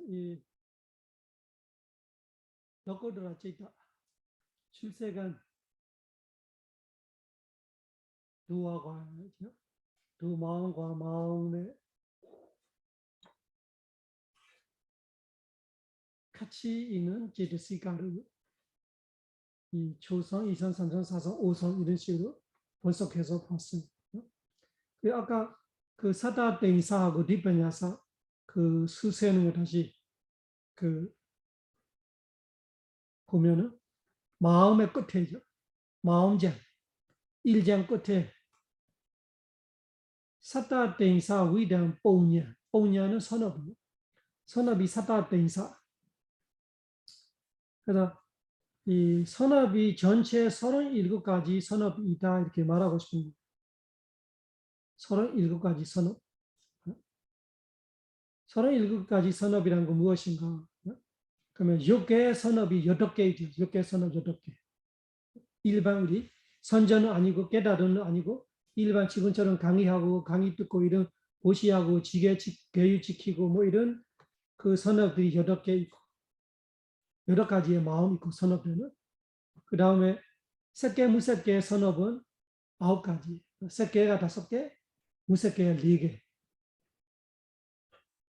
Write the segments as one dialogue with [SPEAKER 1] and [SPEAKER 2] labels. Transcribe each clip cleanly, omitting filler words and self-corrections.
[SPEAKER 1] 이 너거드라 찌다 출세간 두와과 두 마음과 마음의 같이 있는 제드시가를 이 초성, 이성, 삼성, 사성, 오성 이런 식으로 분석해서 봤어요. 아까 그 사다 땡사하고 뒷변야사 그 수세는 거 다시 그 보면은 마음의 끝에죠. 마음장, 일장 끝에 사다 땡사 위단 뽕냐, 뽕냐는 선업이에요. 선업이 사다 땡사. 그래서 이 선업이 전체 37가지 선업이 있다 이렇게 말하고 싶습니다. 37가지 선업. 37가지 선업이란 건 무엇인가? 그러면 6개의 선업이 8개이죠. 6개 선업 8개. 일반 우리 선전은 아니고 깨달음은 아니고 일반 지금처럼 강의하고 강의 듣고 이런 고시하고 지계 계유 지키고 뭐 이런 그 선업들이 8개 있고 여러 가지의 마음이 있고 선업들은 그 다음에 색계 무색계 선업은 9가지. 색계가 5개, 무색계가 4개.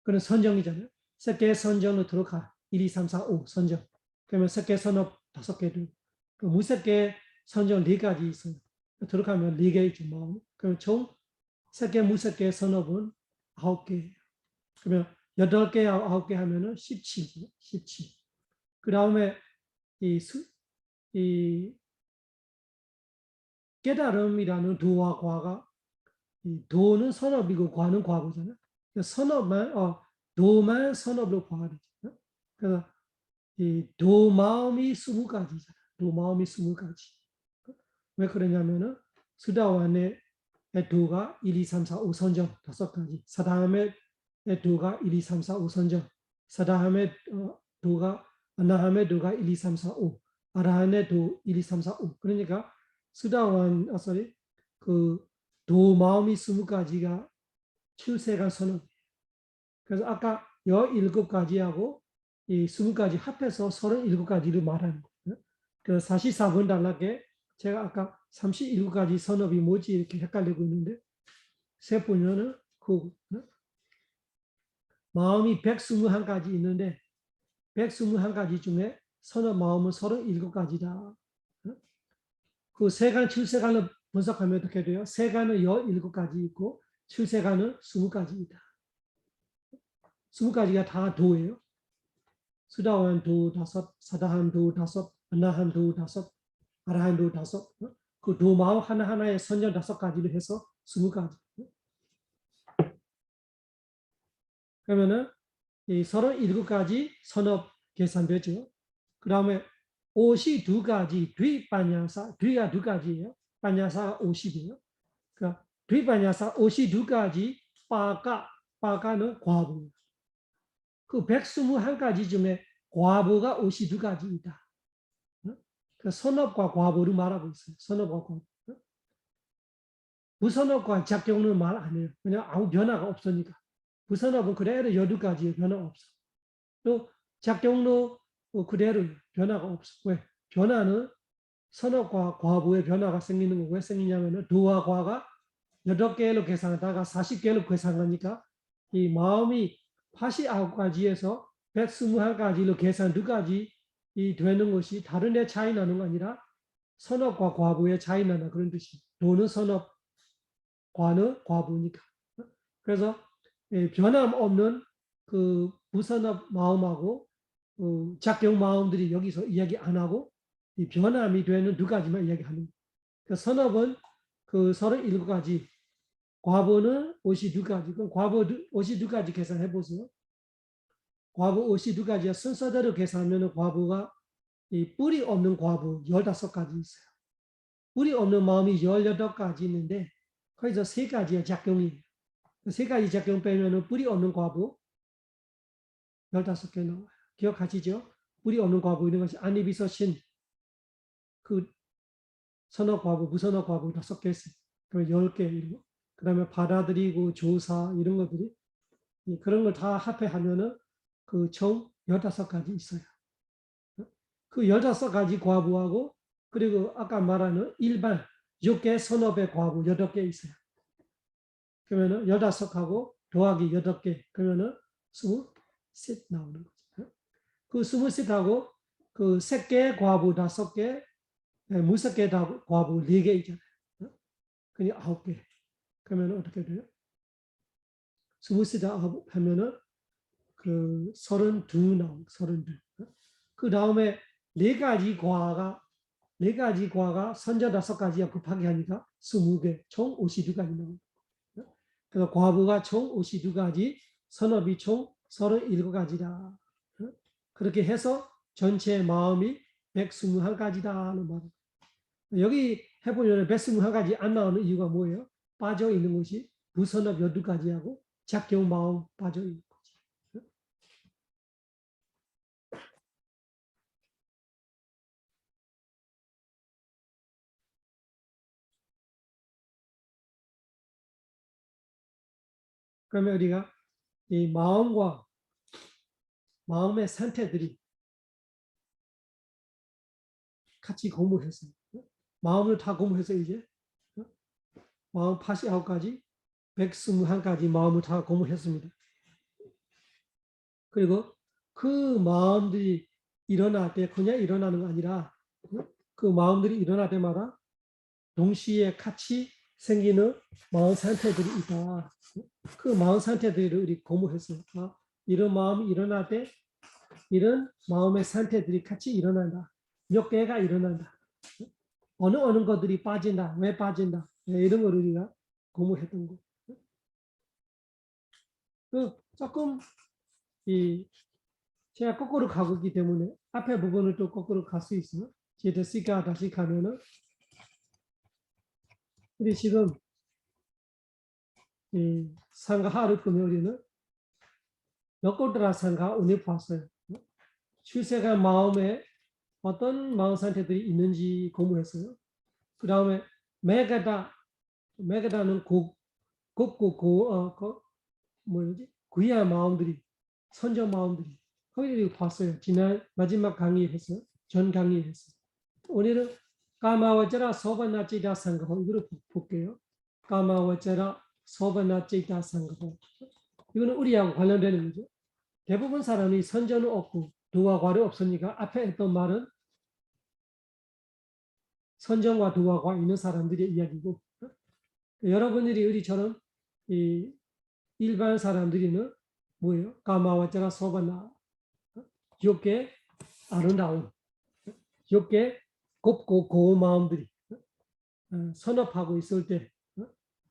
[SPEAKER 1] 그런 선정이잖아요. 색계 선정으로 들어가 1, 2, 3, 4, 5 선정. 그러면 색계 선업 5개도 그 무색계 선정 4가지 있어요. 들어가면 4개 있죠. 마음. 그럼 총 색계 무색계 선업은 9개예요. 그러면 8개, 9개 하면은 17. 17. 그 다음에 이 깨달음이라는 도와 과가 이 도는 선업이고 과는 과거잖아요. 선업만 도만 선업으로 봐야 되죠. 그래서 이 도 마음이 20가지잖아요. 도 마음이 20가지. 왜 그러냐면은 수다원의 도가 1, 2, 3, 4, 5 선정 5가지. 사다함의 도가 1, 2, 3, 4, 5 선정. 사다함의 도가 아나함의 도가 1, 2, 3, 4, 5. 아라한의 도 1, 2, 3, 4, 5. 그러니까 수다원 그 도 마음이 20가지가 출세간 선언. 그래서 아까 17가지하고 이 20가지 합해서 37가지를 말하는 거예요. 그래서 사시사분 달라게 제가 아까 37가지 선업이 뭐지 이렇게 헷갈리고 있는데 세 보면은 그 마음이 121가지 있는데 121가지 중에 선업 마음은 37가지다. 그 세간, 출세간을 분석하면 어떻게 돼요? 세간은 17가지 있고 출세간은 20가지이다. 20가지가 다 도예요. 수다원 도 5, 사다한 도 5, 아나한 도 5, 아라한 도 5. 그 도 마음 하나하나의 선정 5가지를 해서 20가지. 그러면은 이 37가지 선업 계산되죠. 그 다음에 52가지 뒤반야사, 뒤가 2가지예요. 반야사가 50이에요. 그러니까 뒤반야사 52가지 빠가는 과부. 그 121가지 중에 과부가 52가지이다. 그 선업과 과부를 말하고 있어요. 선업과 과부. 부선업과 작용은 말 안 해요. 그냥 아무 변화가 없으니까. 부선업은 그대로 12가지의 변화가 없어. 또 작용도 그대로 변화가 없어. 왜? 변화는 선업과 과부의 변화가 생기는 거 왜 생기냐면은 도와 과가 8개로 계산하다가 40개로 계산하니까 이 마음이 89가지에서 121가지로 계산 2가지 이 되는 것이 다른 데 차이 나는 거 아니라 선업과 과부의 차이 나는 그런 뜻이. 도는 선업, 과는 과부니까. 그래서 변함없는 그 부선업 마음하고 작용 마음들이 여기서 이야기 안 하고 이 변함이 되는 2가지만 이야기하는 거예요. 그 선업은 그 37가지, 과부는 52가지. 그럼 과부 52가지 계산해 보세요. 과부 52가지가 순서대로 계산하면 과부가 이 뿌리 없는 과부 15가지 있어요. 뿌리 없는 마음이 18가지 있는데 거기서 3가지의 작용이에요. 3가지 작용 빼면 뿌리 없는 과부 15개 나와요. 기억하시죠? 뿌리 없는 과부 이런 것이 안이비서신 그 선업 과부, 무선업 과부 5개 있어요. 그럼 10개 이런 거. 그 다음에 받아들이고 조사 이런 것들이 그런 걸 다 합해하면은 그 총 15가지 있어요. 그 15가지 과부하고 그리고 아까 말하는 일반 6개 선업의 과부 8개 있어요. 그러면은 15하고 더하기 8개 그러면은 23 나오는 거죠. 그 23하고 그 3개 과부 5개, 무섭게 과부 4개 있잖아요. 그러니 9개. 그러면 어떻게 돼요? 23 하면은 그 32 나오는 32. 그 다음에 4가지 과가 선저 5가지와 곱하기 하니까 20개, 총 52가지 나옵니다. 그래서 과부가 총 52가지, 선업이 총 37가지다. 그렇게 해서 전체 마음이 121가지다는 말입니다. 여기 해보면 121가지 안 나오는 이유가 뭐예요? 빠져 있는 것이 부선업 12가지하고 작경 마음 빠져 있는 거지. 그러면 우리가 이 마음과 마음의 상태들이 같이 공부했어요. 마음을 다 공부해서 이제 마음 89가지, 121가지 마음을 다 공부했습니다. 그리고 그 마음들이 일어날 때 그냥 일어나는 거 아니라 그 마음들이 일어날 때마다 동시에 같이 생기는 마음 상태들이 있다. 그 마음 상태들을 우리 공부했어요. 이런 마음이 일어날 때 이런 마음의 상태들이 같이 일어난다. 몇 개가 일어난다. 어느 것들이 빠진다. 왜 빠진다. 이런 걸 우리가 공부했던 거. 조금 제가 거꾸로 가고 있기 때문에 앞에 부분을 또 거꾸로 갈 수 있어요. 제데시가 다시 가면은 우리 지금 이 상가하를 보면 우리는 너꼬드라 상가 오늘 봤어요. 출세가 마음에 어떤 마음 상태들이 있는지 공부했어요. 그 다음에 메가다는 곱고 뭐지 귀한 마음들이 선저 마음들이 거기를 봤어요. 지난 마지막 강의 했어요. 전 강의 했어요. 오늘은 까마와자라 소바나찌다 상가호 이거를 볼게요. 까마와자라 소바나찌다 상가호 이거는 우리하고 관련되는 거죠. 대부분 사람이 선전은 없고 두화과를 없으니까 앞에 했던 말은 선전과 두화과 있는 사람들의 이야기고 여러분들이 우리처럼 이 일반 사람들이는 뭐예요? 까마와자라 소바나 6개 아름다운 6개 곱고 고운 마음들이 선업하고 있을 때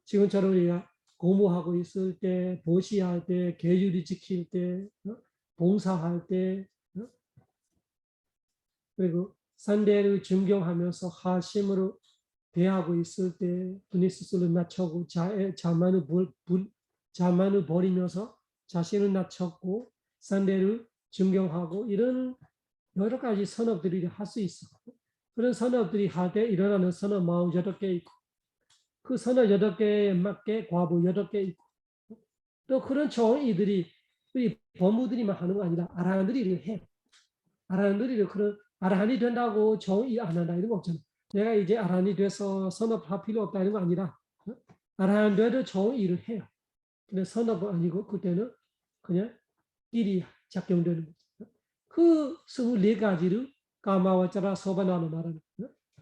[SPEAKER 1] 지금처럼 우리가 공부하고 있을 때 보시할 때 계율이 지킬 때 봉사할 때 그리고 산대를 존경하면서 하심으로 대하고 있을 때 분의 스스로 낮추고 자만을 버리면서 자신을 낮췄고 산대를 존경하고 이런 여러 가지 선업들이 할 수 있어. 그런 선업들이 할 때 일어나는 선업 마음 8개 있고 그 선업 8개에 맞게 과부 8개 있고 또 그런 좋은 이들이 우리 법무들이만 하는 거 아니라 아라한들이 해. 아라한들이 그런 아라한이 된다고 좋은 일 안 한다 이런 거 없잖아. 내가 이제 아라한이 돼서 선업할 필요 없다 이런 거 아니라 아라한 돼도 좋은 일을 해요. 근데 선업은 아니고 그때는 그냥 일이 작용되는 거죠. 그 24가지를 까마와자라 소바나로 말하는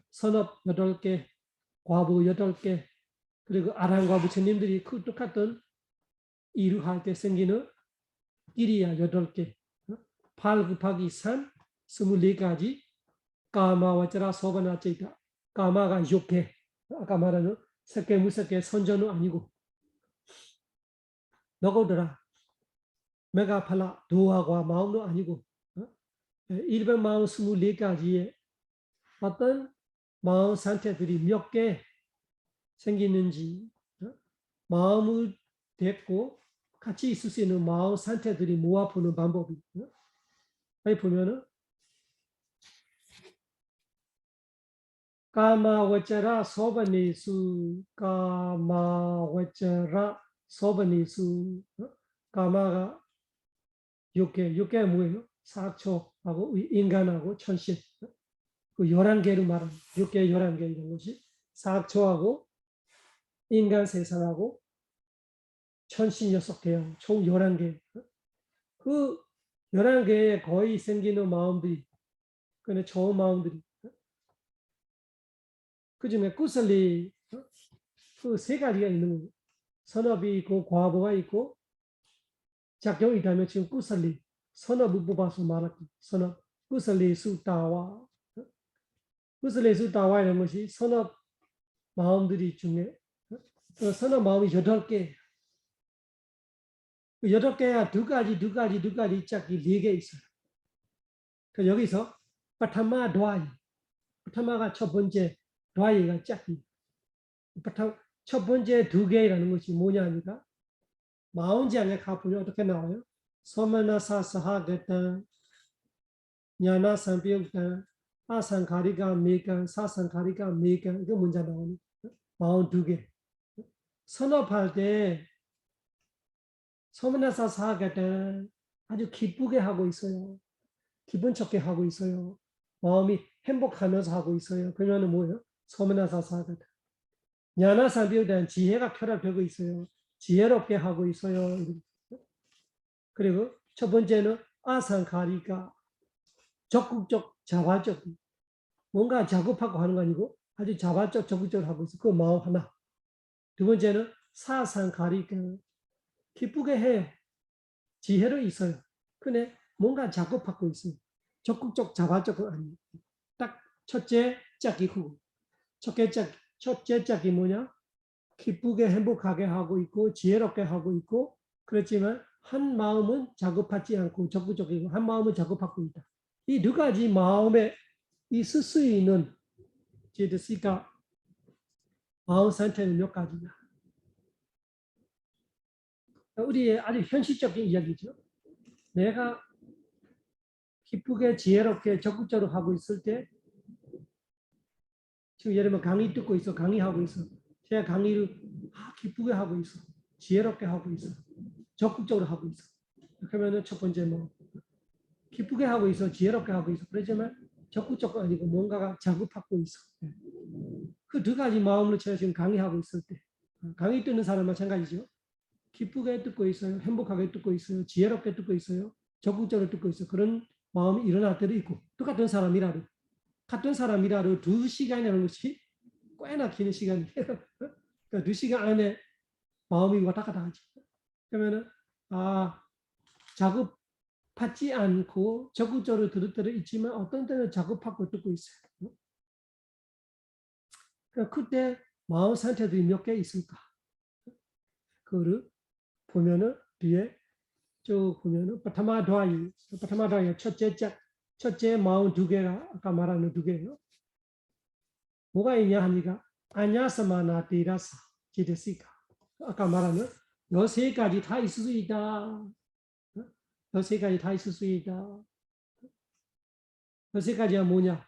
[SPEAKER 1] 선업 8개, 과부 8개, 그리고 아란과 부처님들이 그 똑같은 일을 할 때 생기는 일이야 8개, 8 곱하기 3, 24가지, 까마와자라 소바나째이다. 까마가 6개, 아까 말하는 색개, 무색개, 선전은 아니고 너거더라. 메가팔라, 도화과 마음도 아니고 일반 마음 24가지의 어떤 마음 상태들이 몇 개 생기는지 마음을 댔고 같이 있을 수 있는 마음 상태들이 모아보는 방법이 여기 보면은 까마와자라 소바니수 까마와자라 소바니수 까마가 6개 뭐예요? 사초하고 인간하고 천신. 그 11개로 말하는 6개, 11개 이런 것이 사초하고 인간 세상하고 천신 6개요. 총 11개. 그 11개에 거의 생기는 마음들이, 그네 좋은 마음들이. 그 중에 구슬리, 그 세 가지가 있는 거예요. 선업이 있고, 과보가 있고, 작용이 되면 지금 구슬리, 선업을 뽑아서 말할게요. 선업, 구슬리 수다와. 구슬리 수다와 이런 것이 선업 마음들이 중에, 선업 마음이 8개. 8개야 두 가지 짝이 4개 있어요. 그 여기서 파타마 드와이, 파타마가 첫 번째, 드와이가 짝이. 첫 번째 2개라는 것이 뭐냐니까 마운지안에 가보면 어떻게 나와요? 소마나사 사하게탄, 냐나 삼비옥탄, 아상가리가 메간, 사상가리가 메간, 이거 문제 나오니 마운 2개. 선업할 때 소마나사 사하게탄 아주 기쁘게 하고 있어요. 기분 좋게 하고 있어요. 마음이 행복하면서 하고 있어요. 그러면 뭐예요? 소마나사 사하게탄. 냐나 삼비옥탄 지혜가 결합되고 있어요. 지혜롭게 하고 있어요. 그리고 첫 번째는 아상가리가 적극적, 자발적, 뭔가 작업하고 하는 거 아니고 아주 자발적, 적극적으로 하고 있어. 그 마음 하나. 두 번째는 사상가리가 기쁘게 해요. 지혜로 있어요. 근데 뭔가 작업하고 있어요. 적극적, 자발적은 아니에요. 딱 첫째 짝이 후. 첫째 짝이 뭐냐? 기쁘게 행복하게 하고 있고 지혜롭게 하고 있고 그렇지만 한 마음은 작업하지 않고 적극적이고 한 마음은 작업하고 있다. 이 2가지 마음에 있을 수 있는 제드시가 마음 상태는 몇 가지냐. 우리의 아주 현실적인 이야기죠. 내가 기쁘게 지혜롭게 적극적으로 하고 있을 때 지금 예를 들면 강의 듣고 있어. 강의하고 있어. 제가 강의를 기쁘게 하고 있어. 지혜롭게 하고 있어. 적극적으로 하고 있어. 그러면 첫 번째 뭐 기쁘게 하고 있어. 지혜롭게 하고 있어. 그렇지만 적극적으로 아니고 뭔가가 작업하고 있어. 그 2가지 마음으로 제가 지금 강의하고 있을 때 강의 듣는 사람 마찬가지죠. 기쁘게 듣고 있어요. 행복하게 듣고 있어요. 지혜롭게 듣고 있어요. 적극적으로 듣고 있어요. 그런 마음이 일어날 때도 있고 똑같은 사람이라도 같은 사람이라도 2시간이라는 것이 꽤나 긴 시간이에요. 그러니까 2시간 안에 마음이 왔다 갔다 하지. 그러면은 작업하지 않고 적극적으로 들을 때도 있지만 어떤 때는 작업하고 듣고 있어요. 그러니까 그때 마음 상태들이 몇 개 있을까? 그거를 보면은 뒤에 쭉 보면은 파타마드와이 첫째 마음 2개가 아까 말하는 2개예요. 뭐가 있냐 합니까? 아냐사마나 데라사 제데시카. 아까 말하는 13가지 다 있을 수 있다. 13가지 다 있을 수 있다. 13가지가 뭐냐?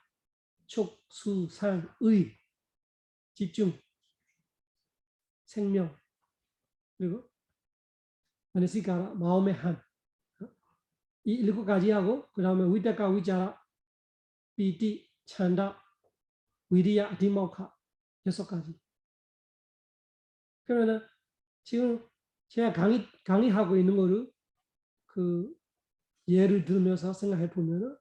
[SPEAKER 1] 촉, 수, 산, 의, 집중, 생명, 그리고 마네시카라 마음의 한. 이 7가지하고 그 다음에 위다가 위자라, 비티, 찬다, 위리야, 디모카 6가지. 그러면은 지금 제가 강의하고 있는 거를 그 예를 들면서 생각해 보면은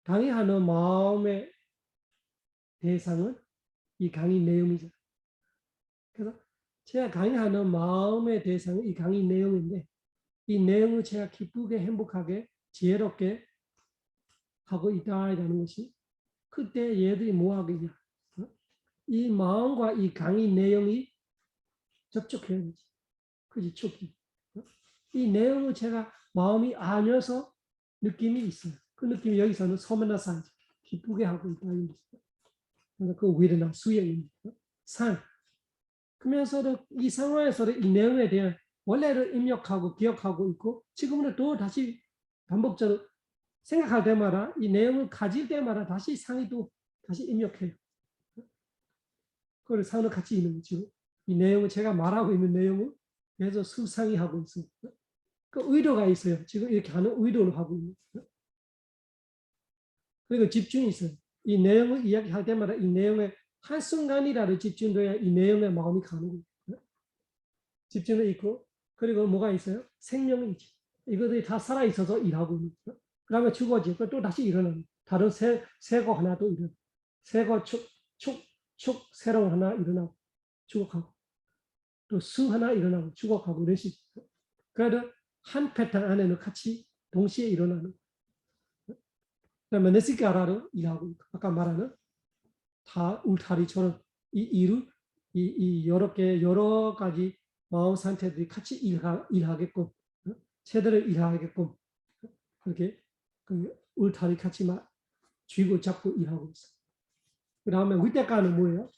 [SPEAKER 1] 강의하는 마음의 대상은 이 강의 내용이죠. 그래서 제가 강의하는 마음의 대상은 이 강의 내용인데 이 내용을 제가 기쁘게 행복하게 지혜롭게 하고 있다라는 것이 그때 얘들이 뭐 하겠냐. 이 마음과 이 강의 내용이 접촉해야 되지. 그지, 촉이. 이 내용을 제가 마음이 알면서 느낌이 있어요. 그 느낌이 여기서는 소면나산 기쁘게 하고 있다. 그래서 그 위르나 수행입니다. 산. 그러면서도 이 상황에서도 이 내용에 대한 원래를 입력하고 기억하고 있고 지금은 또 다시 반복적으로 생각할 때마다 이 내용을 가질 때마다 다시 상이 또 다시 입력해요. 그걸 상을 같이 있는 거죠. 이 내용을 제가 말하고 있는 내용을 계속 수상이 하고 있습니다. 그 의도가 있어요. 지금 이렇게 하는 의도를 하고 있는 거예요. 그리고 집중이 있어요. 이 내용을 이야기할 때마다 이 내용에 한순간이라도 집중돼야 이 내용에 마음이 가는 거예요. 집중도 있고, 그리고 뭐가 있어요? 생명이 있지. 이것들이 다 살아있어서 일하고 있는 거예요. 그 다음에 죽어지고 또 다시 일어나는 다른 새거 하나 또 일어나. 새거 축, 새로운 하나 일어나고 죽어가고 또 수 하나 일어나고 죽어가고 이런 식으로. 그래도 한 패턴 안에는 같이 동시에 일어나는. 그다음에 네시가라로 일하고 있고, 아까 말하는 다 울타리처럼 이 여러 가지 마음 상태들이 같이 일하게끔, 제대로 일하게끔 그렇게 그 울타리 같이 막 쥐고 잡고 일하고 있어. 그 다음에 위대가는 뭐예요?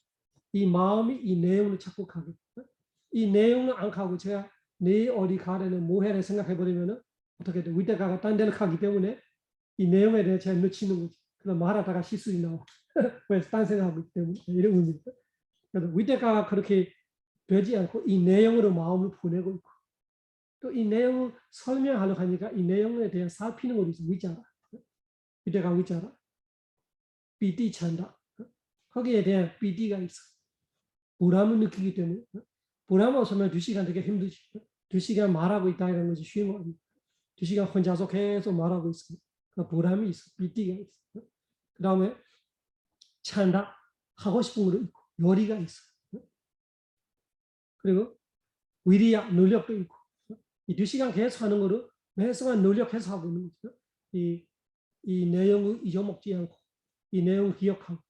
[SPEAKER 1] 이 마음이 이 내용을 자꾸 가게. 이 내용을 안 가고 제가 내 어디 가려는 뭐 해야 생각해버리면 어떻게 돼? 위대가가 딴 데를 가기 때문에 이 내용에 대해 제가 놓치는 거지. 그럼 말하다가 실수이 나와. 왜 딴 생각하고 있기 때문에 이런 의미입니다. 그래서 위대가가 그렇게 되지 않고 이 내용으로 마음을 보내고 있고, 또 이 내용을 설명하려고 하니까 이 내용에 대해 살피는 것이 있어. 위자라. 위대가 위자라. 비디 찬다. 거기에 대한 비디가 있어. 보람을 느끼기 때문에. 보람 없으면 2시간 되게 힘들지. 2시간 말하고 있다 이런 것이 쉬운 거 아니야. 2시간 혼자서 계속 말하고 있어. 그 보람이 있어. 비디가 있어. 그 다음에 찬다. 하고 싶은 거 있고, 열의가 있어. 그리고 위리야, 노력도 있고. 이 2시간 계속 하는 거를 매 순간 노력해서 하고 있는 거죠. 이 내용을 잊어먹지 않고, 이 내용을 기억하고,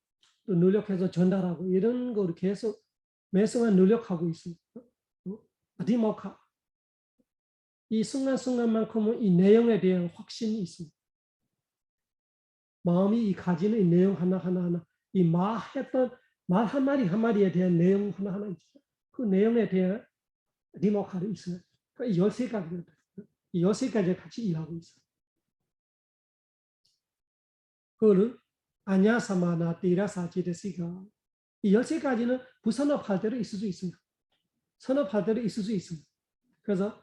[SPEAKER 1] 또 노력해서 전달하고, 이런 거를 계속 매 순간 노력하고 있습니다. 아디모카. 이 순간순간만큼은 이 내용에 대한 확신이 있습니다. 마음이 이 가지는 이 내용 하나, 이 말 한마디 한마디에 대한 내용 하나 있죠. 그 내용에 대한 리모카도 있어요. 이 13가지입니다. 이 13가지 같이 일하고 있어요. 그거를 아냐사마나 띠라사지데시가 이 13가지는 부산업할 때도 있을 수 있습니다. 선업할 때도 있을 수 있습니다. 그래서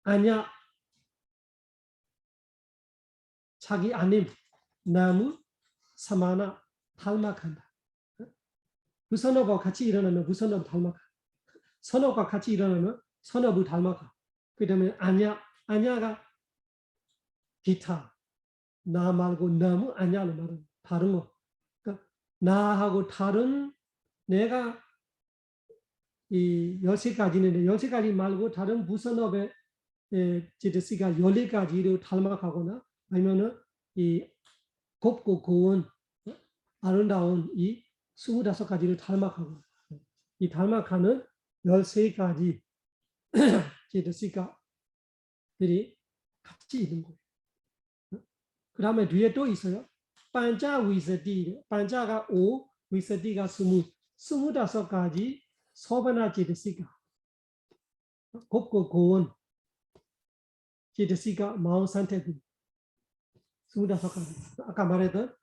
[SPEAKER 1] 아냐, 자기 아님, 나무, 사마나, 닮아간다. 부선업과 같이 일어나면 부선업 닮아가. 선업과 같이 일어나면 선업을 닮아가. 그 다음에 아냐가 기타, 나 말고 나무, 아냐로 말하는 다른 거. 그러니까 나하고 다른 내가 이 13가지인데 13가지 말고 다른 부선업의 제드시가 14가지로 닮아가거나 아니면은 이 곱고 고운 아름다운 이 25가지를 닮아가고 이 닮아가는 13가지 제드시가들이 같이 있는 거예요. 그 다음에 뒤에 또 있어요. 반자 위스디, 반자가 5, 위스디가 20, 25가지 소바나 제드시가 곱고 고운 제드시가 마음 상태들 25가지. 아까 말했던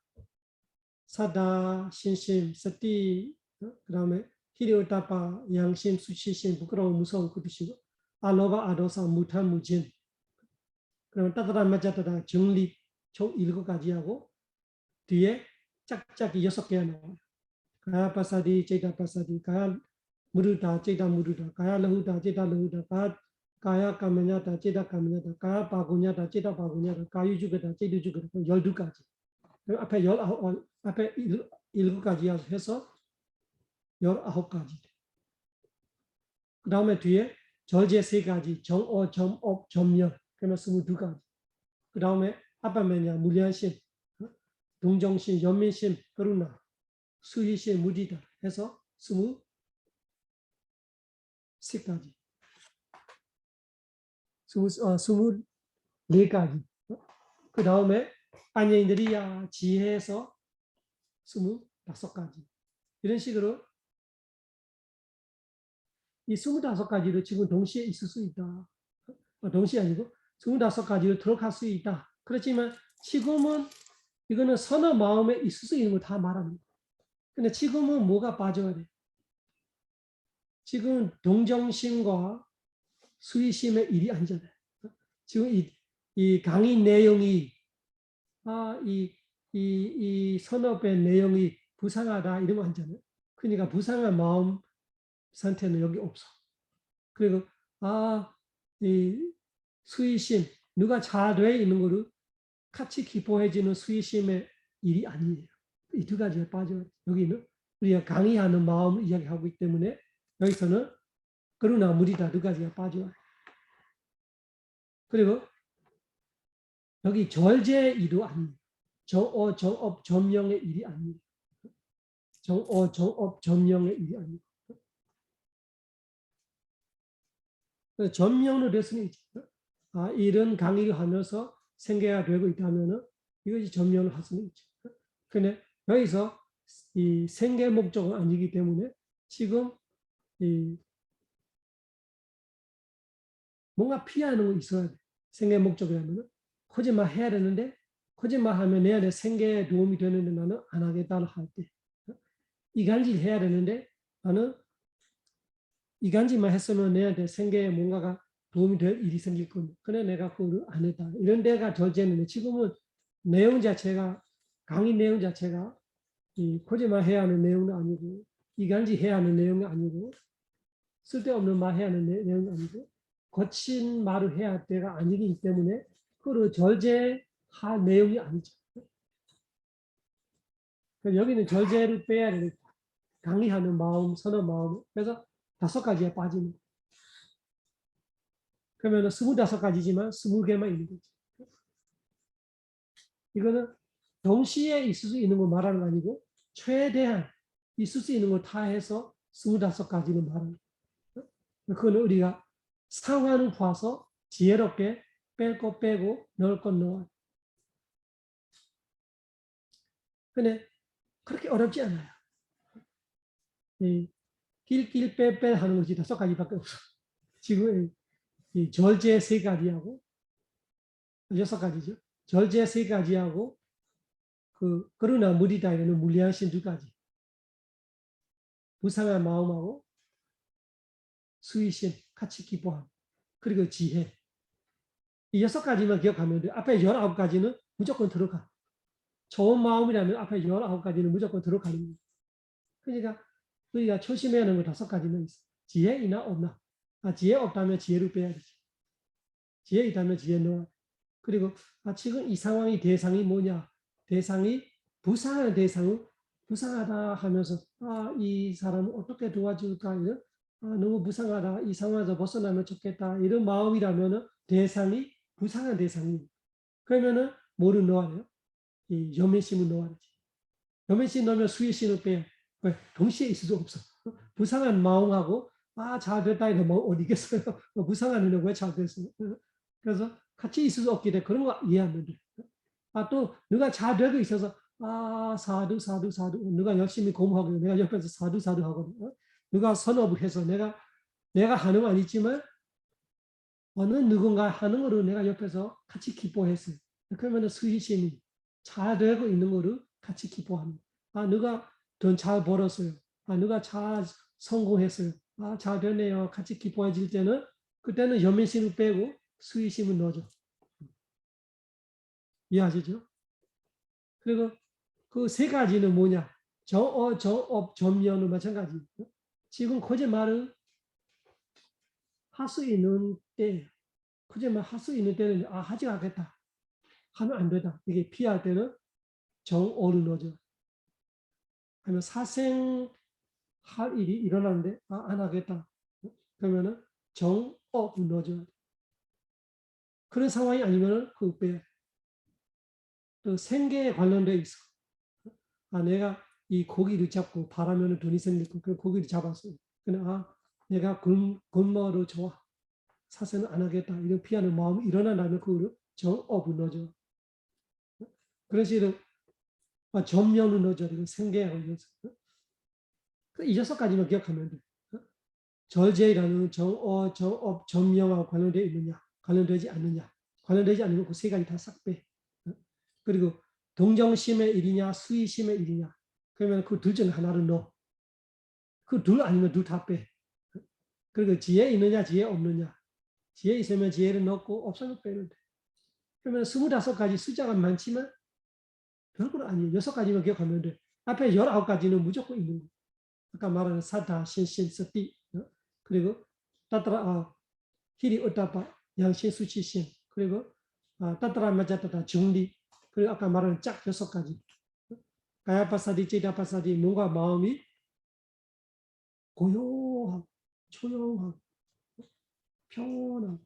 [SPEAKER 1] 사다, 신심, 서티, 그 다음에 히리오타파, 양심, 수치심, 부끄러움, 무서움 그 뜻이고 알로바, 아도사, 무탄, 무진. 그럼 따다다 맞자다다 정립 총 7가지하고 뒤에 짝짝이 6개가 나와요. 가야 파사디, 제다 파사디, 가야 무르다, 제다 무르다, 가야 라후다, 제다 라후다, 가야 까메냐다, 제다 까메냐다, 가야 바구냐다, 제다 바구냐다, 가유 죽으다, 제도 죽으다. 12가지. 앞에 19, 앞에 7가지 해서 19가지. 그 다음에 뒤에 절제 3가지, 정어, 점업, 점열, 그러면 22가지. 그 다음에 앞에 뭐냐, 무량심, 동정심, 연민심, 그루나, 수희심, 무디다 해서 23가지. 24가지. 그 다음에 안녕인들이야 지혜에서 25가지. 이런 식으로 이 25가지로 지금 동시에 있을 수 있다. 동시에 아니고 25가지로 들어갈 수 있다. 그렇지만 지금은 이거는 선어 마음에 있을 수 있는 걸 다 말합니다. 근데 지금은 뭐가 빠져야 돼? 지금 동정심과 수의심의 일이 아니잖아요. 지금 이 강의 내용이 이 선업의 내용이 부상하다 이러면 하잖아요. 그러니까 부상한 마음 상태는 여기 없어. 그리고 이 수의심, 누가 잘 돼 있는 거를 같이 기뻐해지는 수의심의 일이 아니에요. 이 두 가지에 빠져. 여기는 우리가 강의하는 마음을 이야기하고 있기 때문에 여기서는 그러나 무리다 두 가지가 빠져요. 그리고 여기 절제 일도 아니에요. 정어, 정업, 점령의 일이 아니에요. 정어, 정업, 점령의 일이 아니에요. 점령을 했으면 있죠. 이런 강의를 하면서 생계가 되고 있다면 이것이 점령을 할 수는 있죠. 근데 여기서 이 생계 목적은 아니기 때문에 지금 이 뭔가 피하는 거 있어야 돼. 생계 목적이라면 거짓말 해야 되는데 거짓말하면 내 생계에 도움이 되는데 나는 안 하겠다는 할 때 이간질 해야 되는데 나는 이간질만 했으면 내한테 생계에 뭔가가 도움이 될 일이 생길 겁니다. 그래 내가 그걸 안 했다. 이런 데가 절제는데 지금은 내용 자체가 강의 내용 자체가 이 거짓말 해야 하는 내용은 아니고 이간질 해야 하는 내용은 아니고 쓸데없는 말 해야 하는 내용이 아니고 거친 말을 해야 할 때가 아니기 때문에 그걸 절제할 내용이 아니죠. 여기는 절제를 빼야 되는 강의하는 마음, 선한 마음. 그래서 5가지에 빠지는. 그러면 25가지지만 20개만 있는 거죠. 이거는 동시에 있을 수 있는 걸 말하는 거 아니고 최대한 있을 수 있는 걸 다 해서 25가지는 말하는 거예요. 그거는 우리가 상황을 봐서 지혜롭게 뺄 거 빼고 넣을 건 넣어요. 근데 그렇게 어렵지 않아요. 낄낄 빼빼 하는 것이 5가지밖에 없어. 지금 이 절제 3가지하고 6가지죠. 절제 3가지하고 그러나 무리다 이런 무리하신 2가지. 부상한 마음하고 수의심, 같이 기뻐함. 그리고 지혜. 이 6가지만 기억하면 돼. 앞에 19가지는 무조건 들어가. 좋은 마음이라면 앞에 19가지는 무조건 들어가는 거예요. 그러니까 우리가 조심해야 하는 거 5가지는 있어. 지혜 있나 없나. 지혜 없다면 지혜를 빼야 되지. 지혜 있다면 지혜 넣어. 그리고 지금 이 상황이 대상이 뭐냐. 대상이 부상한 대상은 부상하다 하면서 이 사람은 어떻게 도와줄까 이런 너무 부상하다 이 상황에서 벗어나면 좋겠다 이런 마음이라면 대상이 부상한 대상이 그러면은 뭐를 넣어야 돼요? 이 염매심을 넣어야 되지. 염매심 넣으면 수의심을 빼요. 왜? 동시에 있을 수 없어. 부상한 마음하고 잘 됐다 이거 뭐 어디겠어요? 부상하는 왜 잘 됐어요? 그래서 같이 있을 수 없기 때문에 그런 거 이해하면 돼. 또 누가 잘 되고 있어서 사두 사두 사두 누가 열심히 공부하고 내가 옆에서 사두 사두 하거든. 누가 선업을 해서 내가 하는 건 아니지만 어느 누군가 하는 거를 내가 옆에서 같이 기뻐했어요. 그러면 수의심이 잘 되고 있는 거를 같이 기뻐합니다. 누가 돈 잘 벌었어요. 누가 잘 성공했어요. 잘 되네요. 같이 기뻐해질 때는 그때는 연민심을 빼고 수의심을 넣어줘. 이해하시죠? 그리고 그 3가지는 뭐냐? 정어, 정업, 점령은 마찬가지. 지금 거짓말을 할 수 있는 때, 거짓말 할 수 있는 때는 하지 않겠다. 하면 안 되다. 이게 피할 때는 정어를 넣어줘. 아니면 사생할 일이 일어나는데 안 하겠다. 그러면은 정업을 넣어줘. 그런 상황이 아니면은 그 빼. 또 생계에 관련돼 있어. 내가 이 고기를 잡고 바라면 돈이 생기고 그 고기를 잡았어요. 근데 내가 굶어도 좋아. 사세는 안 하겠다. 이런 피하는 마음이 일어난다면 그거를 정업을 넣어줘. 그런 식으로 점령을 넣어줘. 생계에 관련해서. 이 6가지만 기억하면 돼. 절제라는 정어, 정업, 점령하고 관련되어 있느냐, 관련되지 않느냐. 관련되지 않으면 그 3가지 다 싹 빼. 그리고 동정심의 일이냐, 수의심의 일이냐. 그러면 그 둘 중에 하나를 넣어. 그 둘 아니면 둘 다 빼. 그리고 지혜 있느냐, 지혜 없느냐. 지혜 있으면 지혜를 넣고 없으면 빼면 돼. 그러면 25가지 숫자가 많지만 별건 아니에요. 6가지만 기억하면 돼. 앞에 19가지는 무조건 있는 거예요. 아까 말하는 사다, 신신, 서띠, 그리고 따따라, 히리, 오타파, 양신, 수치신, 그리고 따따라, 마자따다, 중리, 그리고 아까 말하는 짝 6가지. 가야파사디, 제다파사디, 몸과 마음이 고요하고, 조용하고, 평온하고.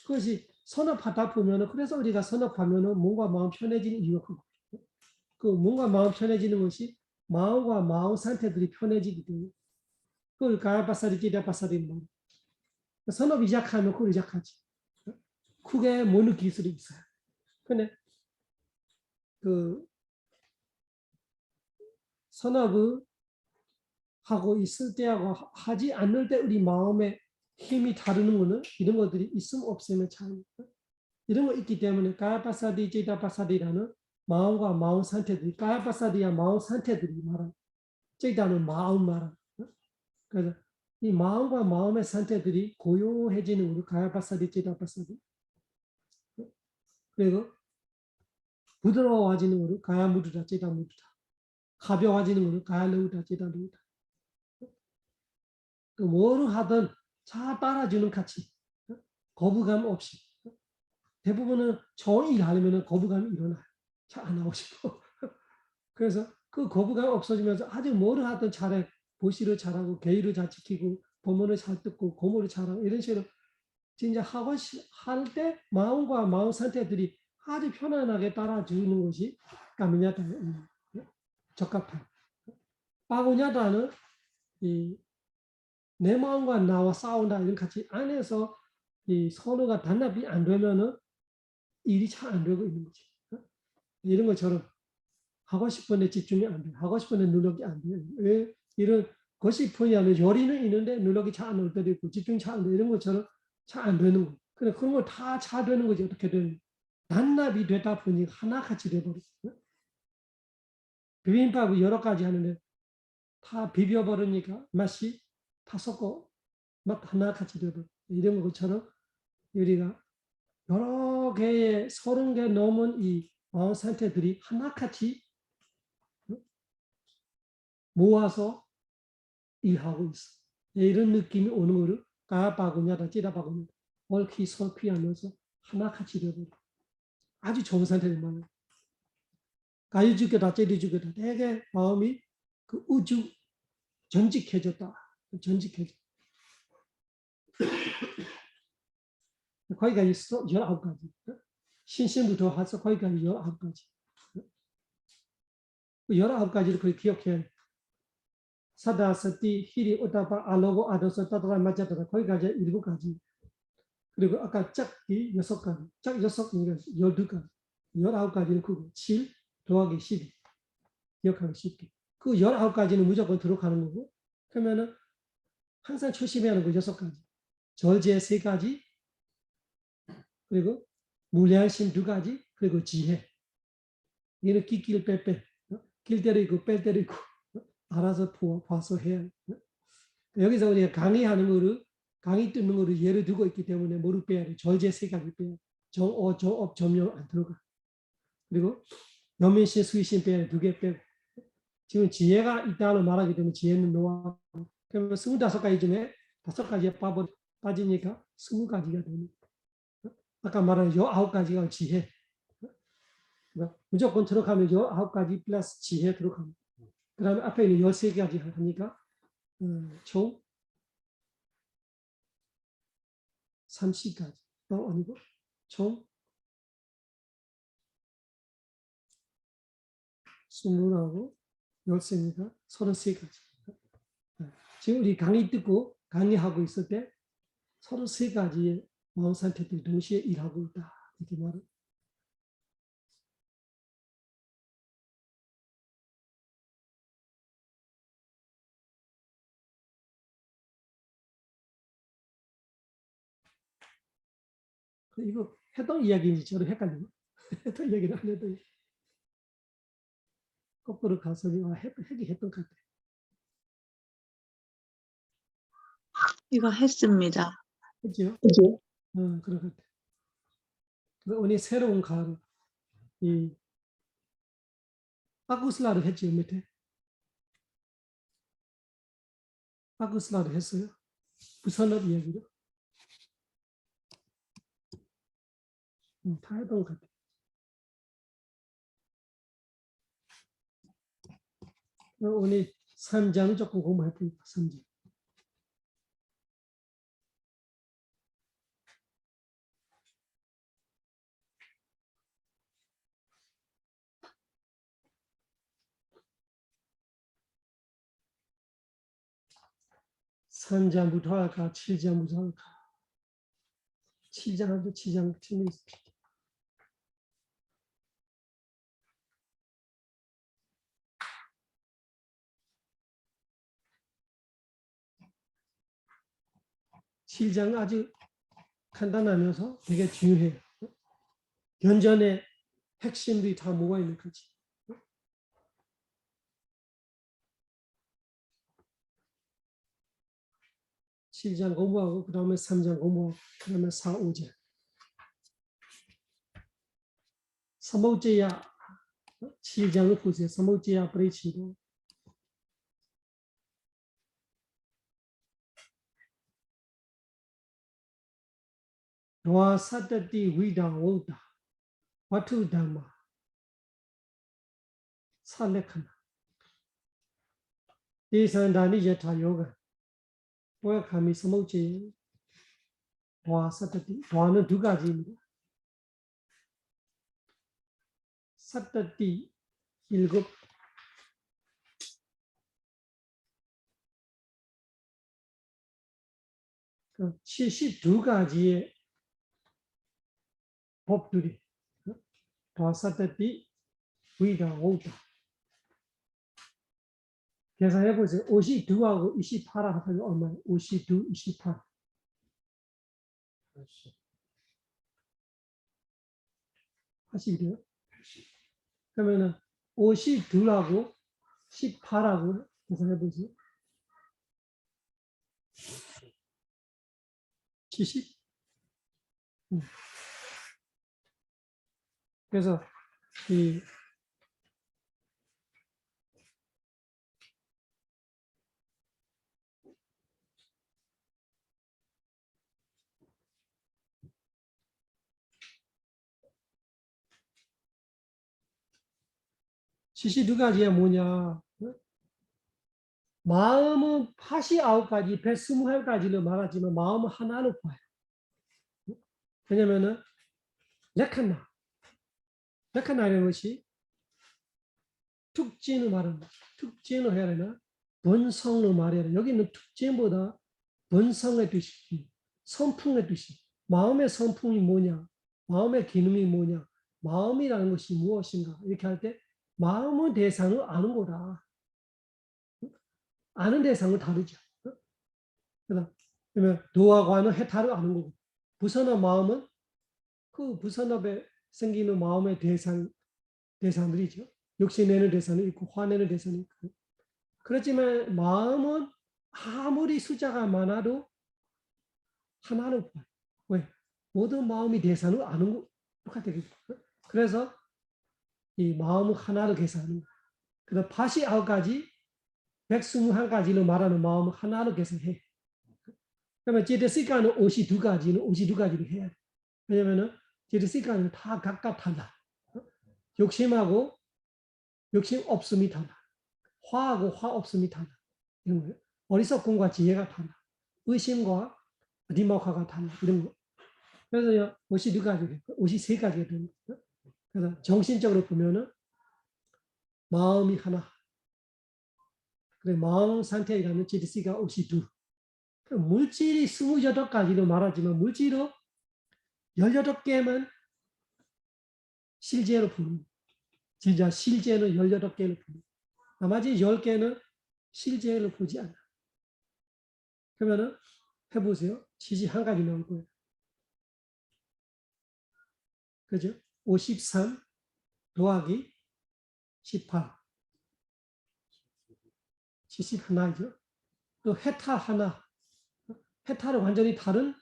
[SPEAKER 1] 그것이 선업하다 보면은, 그래서 우리가 선업하면은 몸과 마음 편해지는 이유가 그거예요. 그 몸과 마음 편해지는 것이 마음과 마음 상태들이 편해지기 때문에. 그걸 가야파사디, 제다파사디 말. 선업이 시작하면 그걸 시작하지. 크게 못 느낄 수도 있어요. 근데 그 선업을 하고 있을 때하고 하지 않을 때 우리 마음의 힘이 다르는 거는 이런 것들이 있음 없음의 차이입니다. 이런 거 있기 때문에 가야파사디, 제다파사디라는 마음과 마음 상태들이, 가야파사디야 마음 상태들이 말한, 제다는 마음 말한. 그래서 이 마음과 마음의 상태들이 고요해지는 거로 가야파사디, 제다파사디. 그리고 부드러워지는 거로 가야 무드다, 제다 무드다. 가벼워지는 거로 가야 레우다, 제다 레우다. 뭐를 하든 잘 따라주는 가치, 거부감 없이. 대부분은 좋은 일 하려면 거부감이 일어나요. 잘 안 하고 싶어. 그래서 그 거부감 없어지면서 아주 뭐를 하든 잘해. 보시를 잘하고, 계율을 잘 지키고, 법문을 잘 듣고, 고모를 잘하고, 이런 식으로 진짜 할 때 마음과 마음 상태들이 아주 편안하게 따라주는 것이 까미냐다, 적합한. 빠고냐다는 내 마음과 나와 싸운다 이런 같이 안에서 이 서로가 단합이 안 되면은 일이 잘 안 되고 있는 거지. 이런 것처럼 하고 싶은데 집중이 안 돼. 하고 싶은데 누력이 안 돼. 왜 이런 것이 분야는 요리는 있는데 누력이 잘 안 올 때도 있고 집중이 잘 안 돼. 이런 것처럼 잘 안 되는 거. 근데 그런 거 다 잘 되는 거지. 어떻게 되는 단합이 되다 보니 하나같이 돼버렸어. 비빔밥을 여러 가지 하는데 다 비벼버리니까 맛이 다 섞어 막 하나같이 돼버려. 이런 것처럼 우리가 여러 개의 30개 넘은 이 마음 상태들이 하나같이 모아서 일하고 있어. 이런 느낌이 오는 거를 까바구냐다 찌다바구냐 얽히 설퀴 하면서 하나같이 되고 아주 좋은 상태를 말해요. 가유주교다 찌리주교다 되게 마음이 그 우주 전직해졌다. 전직해졌다. 거기가 있어 19가지. 신신부터 해서 거기까지 19가지. 19가지를 거의 기억해야 해. 사다, 서띠, 히리, 오타파, 알로고, 아도서, 따다라, 마자다라 거기까지 7가지. 그리고 아까 짝이 6가지. 짝 6, 12가지. 19가지는 그거. 7 더하기 12. 기억하기 쉽게. 그 19가지는 무조건 들어가는 거고. 그러면은 항상 초심해야 하는 거 6가지. 절제 3가지. 그리고 무량심 2가지. 그리고 지혜. 얘는 끼낄 빼빼. 낄 때도 있고 뺄 때도 있고. 알아서 봐서 해야 해. 여기서 우리가 강의하는 거를 강의 듣는 거를 예를 들고 있기 때문에 뭐를 빼야 돼? 절제 3가지 빼야 돼. 정어, 정업, 점용 안 들어가. 그리고 연민신, 수의신 빼야 돼. 2개 빼고. 지금 지혜가 있다는 말하기 때문에 지혜는 놓아. 그러면 25가지 중에 5가지에 빠지니까 20가지가 되는. 아까 말한 19가지가 지혜. 무조건 들어가면 19가지 플러스 지혜 들어가면. 그 다음에 앞에 있는 13가지 하니까 총 30가지. 아니고 총 20하고 13니까 33가지. 지금 우리 강의 듣고 강의하고 있을 때 33가지의 마음 상태들이 동시에 일하고 있다. 이렇게 말을. 이거 했던 이야기인지 저도 헷갈려요. 했던 이야기를 안 했더니 거꾸로 가서 했던 것 같아요.
[SPEAKER 2] 이거 했습니다.
[SPEAKER 1] 그죠? 그런 것 같아. 오늘 새로운 가을, 이 아구슬라를 했지, 밑에. 아구슬라를 했어요. 부산업 이야기로. 다 했던 것 같아. 오늘 3장 조금 공부해보니까 3장. 삼장부터 할까? 7장부터 할까? 7장부터 7장 재미있어. 장 아주 간단하면서 되게 중요해요. 견전의 핵심들이 다 모아 있는 거지. 7장 공부하고 그 다음에 3장 공부하고 그 다음에 4, 5장. 3호제야 7장을 보세요. 3호제야 브레이치도. 도와 사다띠 위다 오다 와투 담마 살레카나 대산다니 여타 요가 보약함이 3호제 도와 사다띠 도와는 두 가지입니다. 사다띠 7 72가지의 법들이 도사다띠 위다 오다 계산해 보세요. 52하고 28 합하면 얼마예요? 52, 28. 80이래요? 그러면은 52하고 18하고 계산해 보세요. 70. 그래서 이 72가지가 뭐냐? 마음은 89가지, 121가지로 말하지만 마음은 하나로 봐요. 왜냐면은 레카나라는 것이 특징을 말합니다. 특징을 해야 되나? 본성을 말해야 되나? 여기는 특징보다 본성의 뜻이, 성품의 뜻이, 마음의 성품이 뭐냐? 마음의 기능이 뭐냐? 마음이라는 것이 무엇인가? 이렇게 할 때 마음의 대상을 아는 거다. 아는 대상은 다르죠. 그러면 도화관은 해탈을 아는 거고, 부선업 마음은 그 부선업에 생기는 마음의 대상들이죠. 욕심내는 대상이 있고 화내는 대상이 있고. 그렇지만 마음은 아무리 숫자가 많아도 하나로 봐요. 왜? 모든 마음이 대상을 아는 거 똑같아요. 그래서 이 마음을 하나로 계산하는 거예요. 그래서 89가지, 121가지로 말하는 마음을 하나로 계산해. 그러면 제데시카는 52가지는 52가지로 해야 돼. 왜냐면은 제데시카는 다 각각 달라. 욕심하고 욕심 없음이 달라. 화하고 화 없음이 달라. 이런 거예요. 어리석음과 지혜가 달라. 의심과 리모카가 달라. 이런 거. 그래서 52가지, 53가지가 되는 거예요. 그래서 정신적으로 보면은 마음이 하나. 그래, 마음 상태라는 제데시가 52. 물질이 28가지로 말하지만 물질로 18개만 실제로 보는 진짜 실제는 18개를 보는 나머지 10개는 실제로 보지 않아. 그러면은 해보세요. 71가지 나올 거예요. 그죠? 53 더하기 18 71이죠. 또 해탈 하나 해탈은 완전히 다른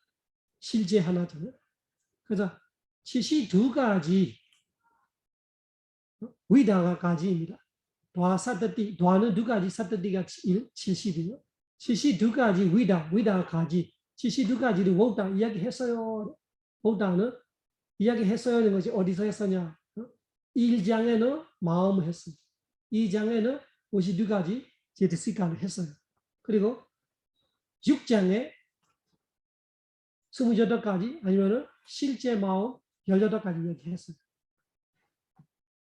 [SPEAKER 1] 실제 하나잖아요. 그래서 72가지 위다가 가지입니다. 도화 사트띠, 도화는 두 가지, 사트띠가 70이요. 72가지 위다 가지, 72가지를 옥다 이야기했어요. 옥다는 이야기했어야 하는 것이 어디서 했었냐? 1장에는 마음을 했어요. 2장에는 52가지 제트시카를 했어요. 그리고 6장에 28가지 아니면 실제 마음 18가지 이야기했어요.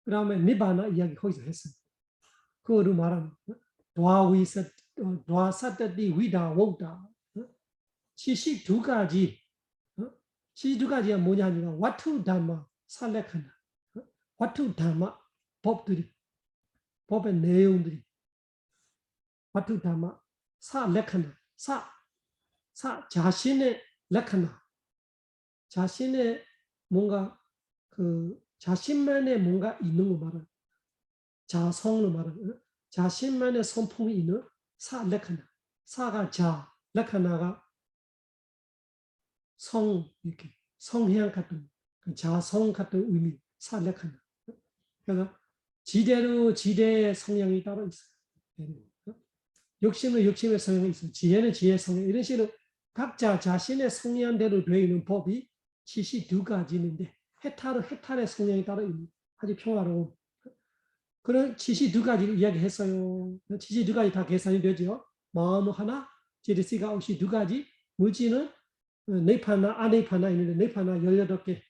[SPEAKER 1] 그 다음에 니바나 이야기 거기서 했어요. 그거를 말하는 도화사트띠 위다 옥다 72가지 72가지가 뭐냐 하니까 와투 담마 살렉한다. 와투 담마 법들이 법의 내용들이 와투 담마 살렉한다. 사 자신의 렉한다. 자신의 뭔가 그 자신만의 뭔가 있는 거 말은 자성을 말은 자신만의 성품이 있는 사 렉한다. 사가 자 렉하나가 성 이렇게 성향 같은 자성 같은 의미 살렉한다. 그래서 지대로 지대의 성향이 따로 있어요. 욕심은 욕심의 성향이 있어요. 지혜는 지혜의 성향. 이런 식으로 각자 자신의 성향대로 되어 있는 법이 72가지인데 해탈의 성향이 따로 있는 아주 평화로운 그런 72가지를 이야기했어요. 72가지 다 계산이 되죠. 마음 하나, 제르시가 52가지, 물질은 네파나 아네파나 있는데 네파나 18개,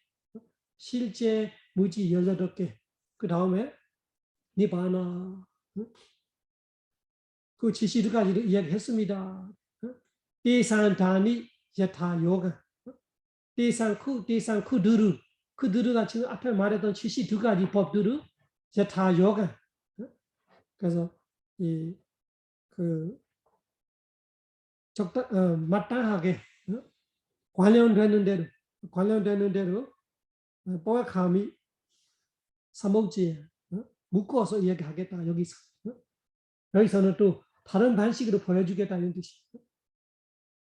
[SPEAKER 1] 실제 무지 18개, 그 다음에 니바나 그 72가지를 이야기했습니다. 대산다니 여타 요가 대산쿠 그들가 지금 앞에 말했던 72가지 법들을 여타 요가 그래서 그 마땅하게 관련되는 대로 뽀각함이 사목지에 묶어서 이야기하겠다. 여기서는 또 다른 방식으로 보여주겠다 이런 뜻이.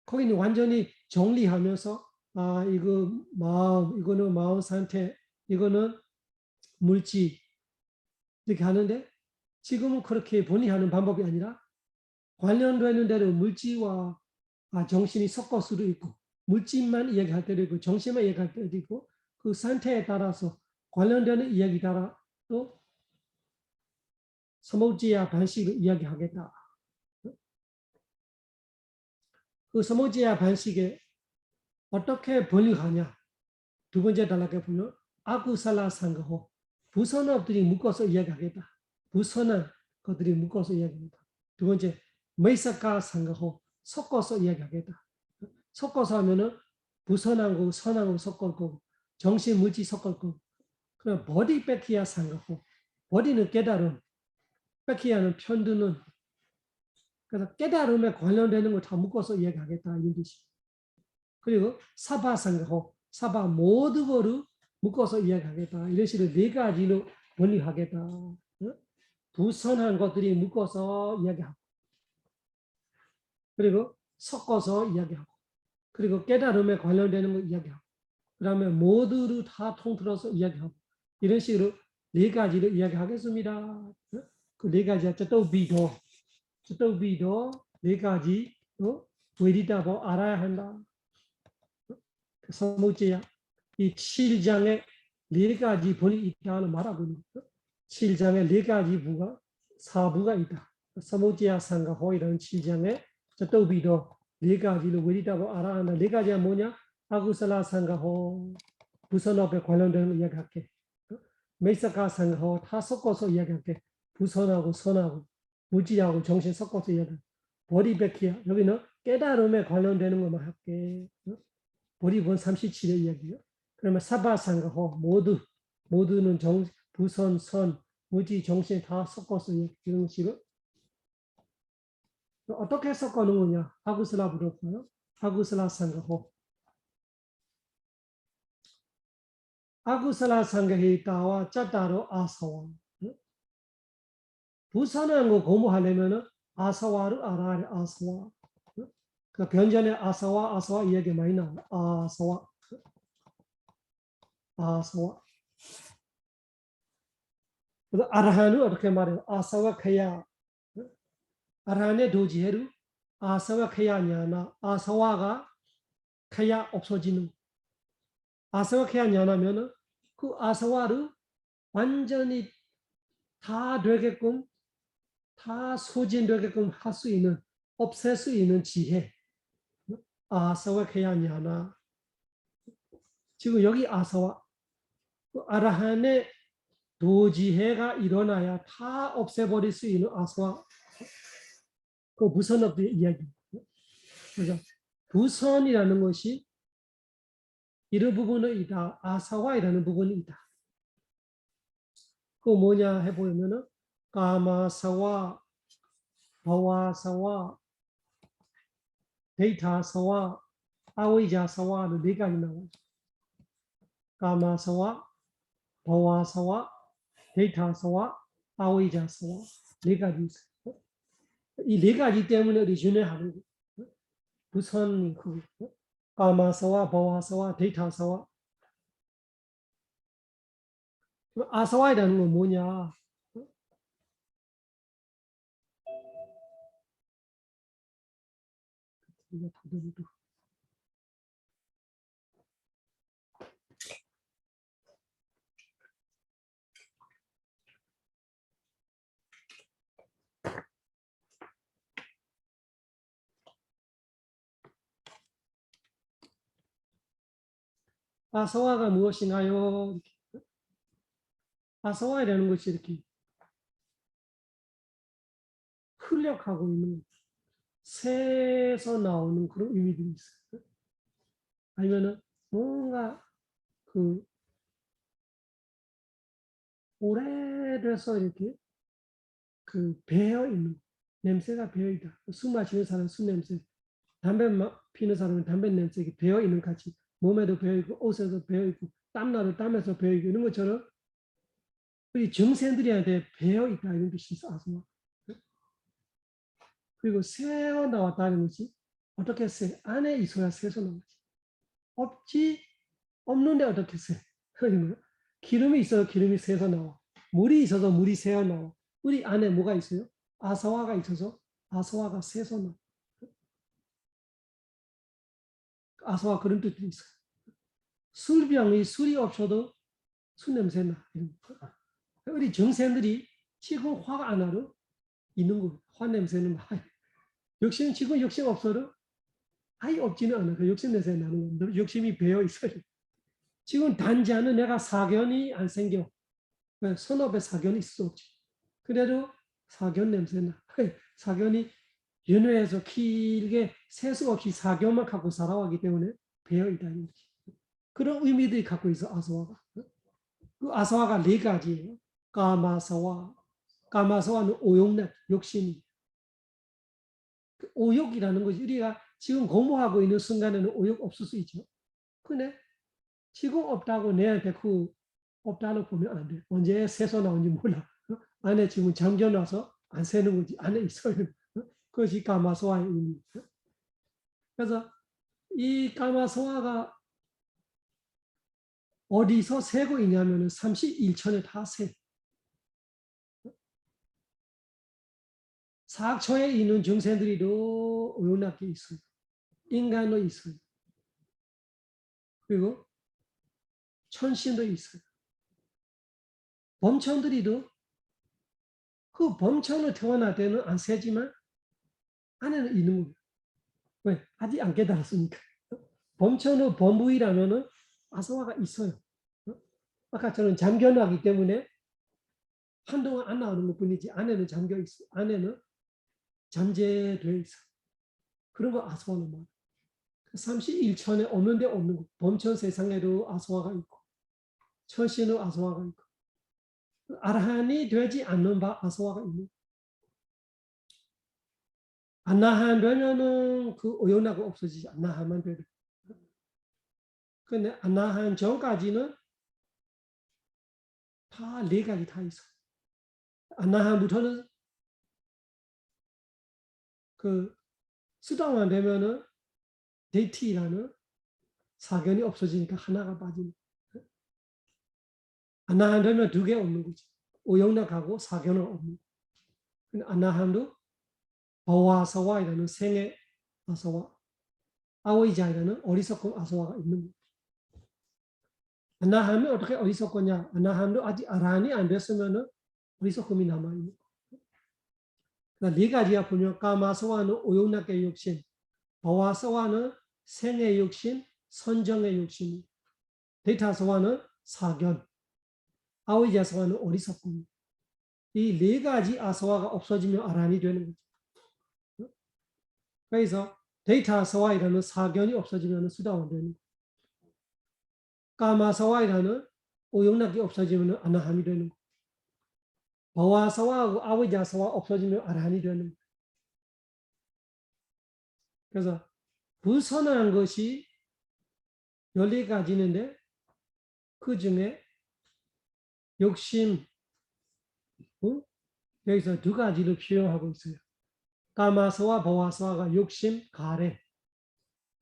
[SPEAKER 1] 거기는 완전히 정리하면서 이거는 마음 상태, 이거는 물질 이렇게 하는데 지금은 그렇게 본인이 하는 방법이 아니라 관련되는 대로 물질과 정신이 섞을 수도 있고 물질만 이야기할 때도 있고 정신만 이야기할 때도 있고 그 상태에 따라서 관련되는 이야기 따라 또 서모지야 방식을 이야기하겠다. 그 서모지야 방식에 어떻게 번역하냐? 두 번째 단락에 보면 아구살라 상가호 부선업들이 묶어서 이야기하겠다. 부선한 것들이 묶어서 이야기합니다. 두 번째 메이사카 상가호 섞어서 이야기하겠다. 섞어서 하면은 부선하고 선하고 섞을 거고 정신 물질 섞을 거고 그럼 버디 뺏기야 상가호 버디는 깨달음 뺏기야는 편드는 그래서 깨달음에 관련되는 걸 다 묶어서 이야기하겠다 이런 뜻이. 그리고 사바 상가호 사바 모두 거를 묶어서 이야기하겠다. 이런 식으로 네 가지로 분리하겠다. 부선한 것들이 묶어서 이야기하고 그리고 섞어서 이야기하고 그리고 깨달음에 관련되는 거 이야기하고 그 다음에 모두를 다 통틀어서 이야기하고 이런 식으로 네 가지를 이야기하겠습니다. 그 네 가지가 또 비도 네 가지 외리다고 알아야 한다. 서무제야 이 7장에 네 가지 본이 있다는 말하고 있는 거죠. 7장에 네 가지 부가 사부가 있다. 서무제야 상가호 이런 7장에 또 비도 네 가지를 외리다고 알아야 한다. 네 가지가 뭐냐? 아구살라 상가호 부선업에 관련되는 이야기할게. 메이사카 상가호 다 섞어서 이야기할게. 부선하고 선하고 무지하고 정신 섞어서 이야기할게. 보리베키야 여기는 깨달음에 관련되는 것만 할게. 보리본 37의 이야기요. 그러면 사바상가호 모두는 부선 선 무지 정신 다 섞어서 이런 식으로 어떻게 섞어놓은 거냐? 아구슬라 부르고요. 아구슬라 상가호 아구슬라 상가히 따와 짜따로 아사와 부산한 거 공부하려면은 아사와를 알아야 돼. 아사와 그 변전에 아사와 이야기 많이 나와요. 아사와. 그래서 아라한은 어떻게 말해요? 아사와 khaya. 아라한의 도지해로 아사와 khaya 아사와가 khaya 없어지는. 아사와 khaya 냐나면은 그 아사와를 완전히 다 되게끔 다 소진되게끔 할 수 있는 없앨 수 있는 지혜. 아사와 khaya 냐나. 지금 여기 아사와 아라한의 도지해가 일어나야 다 없애버릴 수 있는 아사와 그 부선업의 이야기. 그래서 부선이라는 것이 이런 부분은 있다. 아사와이라는 부분이 있다. 그 뭐냐 해보면은 까마사와, 바와사와, 데이터사와, 아위자사와는 네 가지 나와요. 까마사와, 바와사와, 데이터사와, 아위자사와 네 가지 있어요. 이 네 가지 때문에 우리 윤회하는 거예요. 부선이 그 까마사와, 바와사와, 데이터사와. 아사와이라는 건 뭐냐? 아사와가 무엇인가요? 아사와이라는 것이 이렇게 흘려가고 있는 새에서 나오는 그런 의미들이 있어요. 아니면은 뭔가 그 오래돼서 이렇게 그 배어 있는 냄새가 배어 있다. 술 마시는 사람은 술 냄새, 담배 피는 사람은 담배 냄새가 배어 있는 같이 몸에도 배어 있고 옷에도 배어 있고 땀나도 땀에서 배어 있고 이런 것처럼 우리 정생들이한테 배어 있다 이런 뜻이 있어. 아스마. 그리고 새어 나왔다는 것이 어떻게 새? 안에 있어야 새서 나오지. 없지 없는데 어떻게 새? 기름이 있어서 기름이 새서 나와. 물이 있어서 물이 새어 나와. 우리 안에 뭐가 있어요? 아사와가 있어서 아사와가 새서 나와. 아사와 그런 뜻이 있어요. 술병이 술이 없어도 술 냄새 나. 우리 정생들이 지금 화가 안 나도 있는 거예요. 화 냄새는 막. 욕심 지금 욕심 없어도 아예 없지는 않아. 그 욕심 냄새 나는 거. 욕심이 배어 있어요. 지금 단지 않은 내가 사견이 안 생겨. 선업에 사견이 있을 수 없지. 그래도 사견 냄새 나. 사견이 연회에서 길게 세수 없이 사견만 갖고 살아왔기 때문에 배어 있다는 거지. 그런 의미들이 갖고 있어 아사와가. 그 아사와가 네 가지예요. 까마사와. 까마사와는 오욕net, 욕심이. 그 오욕이라는 것이 우리가 지금 공부하고 있는 순간에는 오욕 없을 수 있죠. 근데 지금 없다고 내한테 그 없다고 보면 안 돼. 언제 새서 나온지 몰라. 안에 지금 잠겨놔서 안 새는 거지. 안에 있어요. 그것이 까마소아의 의미. 그래서 이 까마소아가 어디서 새고 있냐면은 31천에 다 새. 사악처에 있는 정생들이도 오용납게 있어요. 인간도 있어요. 그리고 천신도 있어요. 범천들이도 그 범천을 태어날 때는 안 새지만 안에는 있는 거예요. 왜? 아직 안 깨달았으니까. 범천의 범부이라면은 아사와가 있어요. 아까 저는 잠겨나기 때문에 한동안 안 나오는 것 뿐이지 안에는 잠겨 있어. 안에는 잠재되어 있어. 그런 거 아사와는 뭐 31천에 없는데 없는 거. 범천 세상에도 아사와가 있고 천신의 아사와가 있고 아라한이 되지 않는 바 아사와가 있는. 안나한 되면은 그 오연하고 없어지지. 안나한만 되도. 근데 안나한 전까지는 다 네 가지 다 있어. 안나한부터는 그 수다만 되면은 데이티라는 사견이 없어지니까 하나가 빠지는. 아나한 되면 두 개 없는 거지. 오용락하고 사견은 없는. 아나한도 바와사와이라는 생의 아사와, 아오이자이라는 어리석은 아사와가 있는 거예요. 아나함이 어떻게 어리석었냐? 아나함도 아직 아란이 안 됐으면은 어리석음이 남아있는 거예요. 그러니까 네 가지가 보면 까마사와는 오용락의 욕심, 바와사와는 생의 욕심, 선정의 욕심, 데이터사와는 사견, 아오이자사와는 어리석음. 이 네 가지 아사와가 없어지면 아란이 되는 거죠. 그래서 데이터사와이라는 사견이 없어지면 수다원 되는 거예요. 까마사와이라는 오용락이 없어지면 아나함이 되는 거예요. 바와사와하고 아오이자사와 없어지면 아란이 되는 거예요. 그래서 불선한 것이 14가지인데 그 중에 욕심, 여기서 두 가지를 표현하고 있어요. 까마사와 바와사와가 욕심,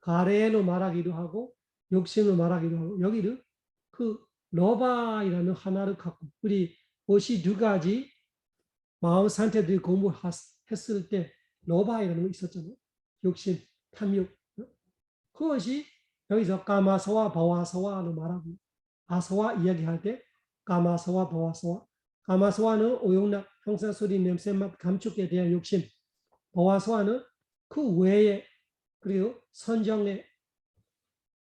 [SPEAKER 1] 가래로 말하기도 하고 욕심을 말하기도 하고 여기를 그 러바이라는 하나를 갖고 우리 옷이 두 가지 마음 상태들이 공부했을 때 러바이라는 거 있었잖아요. 욕심, 탐욕. 그것이 여기서 까마사와 바와사와로 말하고 아사와 이야기할 때 까마사와 바와사와, 까마사와는 오용락, 형상, 소리, 냄새, 맛, 감촉에 대한 욕심, 바와사와는 그 외에 그리고 선정의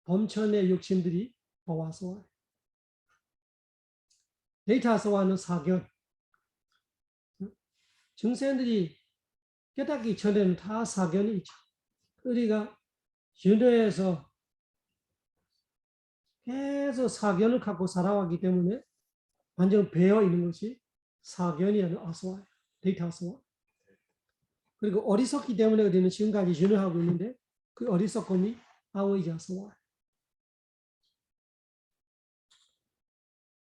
[SPEAKER 1] 범천의 욕심들이 바와사와, 데이터사와는 사견. 중생들이 깨닫기 전에는 다 사견이 있죠. 우리가 윤회에서 계속 사견을 갖고 살아왔기 때문에 완전 배어 있는 것이 사견이 아니라 아사와예요. 데이터사와. 그리고 어리석기 때문에 우리는 지금까지 윤회하고 있는데 그 어리석음이 아오이자사와예요.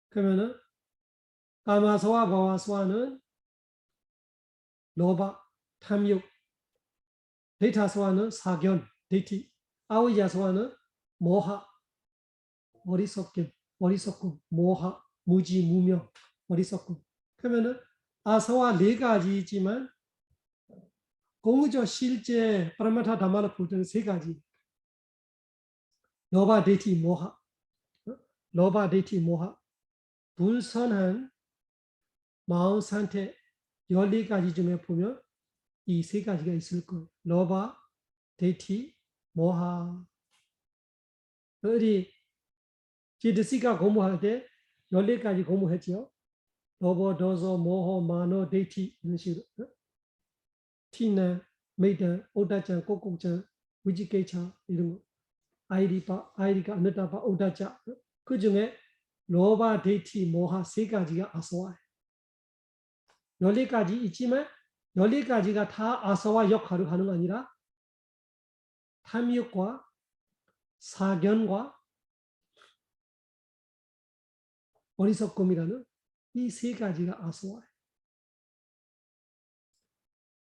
[SPEAKER 1] 그러면은 까마사와 바와사와는 로바, 탐욕, 데이터사와는 사견, 데이티, 아오이자사와는 모하, 어리석김, 모하, 무지, 무명, 어리석음. 그러면은 아사와 네 가지이지만 공의적 실제 파라마타 다마를 볼 때는 세 가지. 로바, 데이티, 모하, 로바, 데이티, 모하, 불선한 마음 상태 14가지 중에 보면 이 세 가지가 있을 거예요. 로바, 데이티, 모하. 우리 지드시가 공부할 때 14가지 공부했죠. 로버, 도서, 모호, 마노, 데이티 이런 식으로. 티나, 메이더, 오다자, 꼬꼬자, 위지케차 이런 거. 아이리가, 아느다바, 오다자. 그 중에 로바, 데이티, 모하 세 가지가 아사와예요. 14가지 있지만 14가지가 다 아사와 역할을 하는 게 아니라 탐욕과 사견과 어리석음이라는 이 세 가지가 아사와예요.